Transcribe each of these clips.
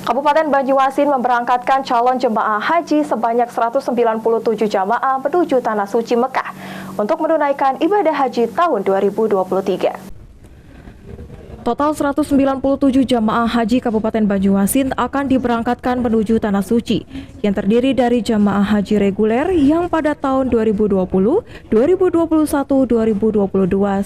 Kabupaten Banyuasin memberangkatkan calon jemaah haji sebanyak 197 jamaah menuju Tanah Suci Mekah untuk menunaikan ibadah haji tahun 2023. Total 197 jamaah haji Kabupaten Banyuasin akan diberangkatkan menuju Tanah Suci, yang terdiri dari jamaah haji reguler yang pada tahun 2020, 2021, 2022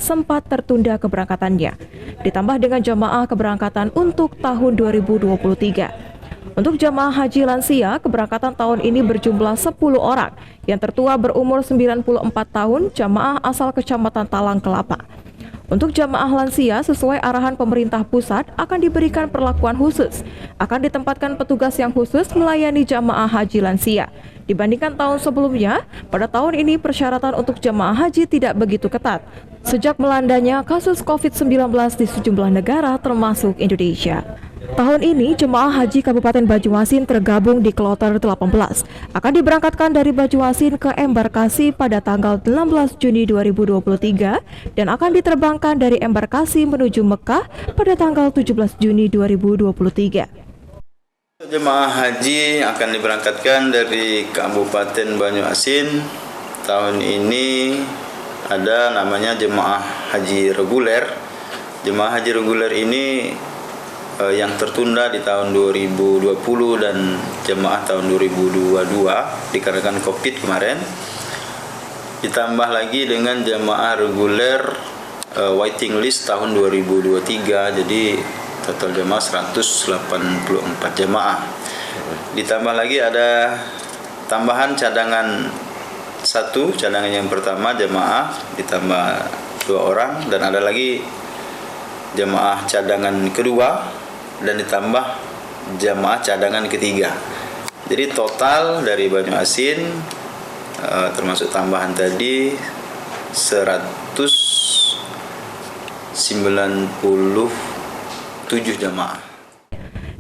sempat tertunda keberangkatannya, ditambah dengan jamaah keberangkatan untuk tahun 2023. Untuk jamaah haji lansia, keberangkatan tahun ini berjumlah 10 orang, yang tertua berumur 94 tahun, jamaah asal Kecamatan Talang Kelapa. Untuk jamaah lansia, sesuai arahan pemerintah pusat, akan diberikan perlakuan khusus. Akan ditempatkan petugas yang khusus melayani jamaah haji lansia. Dibandingkan tahun sebelumnya, pada tahun ini persyaratan untuk jamaah haji tidak begitu ketat. Sejak melandanya kasus COVID-19 di sejumlah negara termasuk Indonesia. Tahun ini, jemaah haji Kabupaten Banyuasin tergabung di kloter 18. Akan diberangkatkan dari Banyuasin ke embarkasi pada tanggal 16 Juni 2023 dan akan diterbangkan dari embarkasi menuju Mekah pada tanggal 17 Juni 2023. Jemaah haji akan diberangkatkan dari Kabupaten Banyuasin. Tahun ini ada namanya jemaah haji reguler. Jemaah haji reguler ini yang tertunda di tahun 2020 dan jemaah tahun 2022 dikarenakan COVID kemarin. Ditambah lagi dengan jemaah reguler waiting list tahun 2023, jadi total jemaah 184 jemaah. Ditambah lagi ada tambahan cadangan satu, cadangan yang pertama jemaah ditambah 2 orang, dan ada lagi jemaah cadangan kedua dan ditambah jamaah cadangan ketiga. Jadi total dari Banyuasin termasuk tambahan tadi 197 jamaah.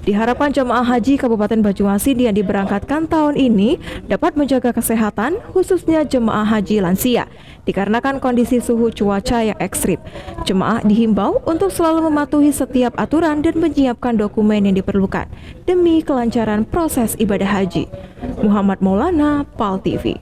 Diharapkan jemaah haji Kabupaten Banyuasin yang diberangkatkan tahun ini dapat menjaga kesehatan, khususnya jemaah haji lansia, dikarenakan kondisi suhu cuaca yang ekstrim. Jemaah dihimbau untuk selalu mematuhi setiap aturan dan menyiapkan dokumen yang diperlukan demi kelancaran proses ibadah haji. Muhammad Maulana, PAL TV.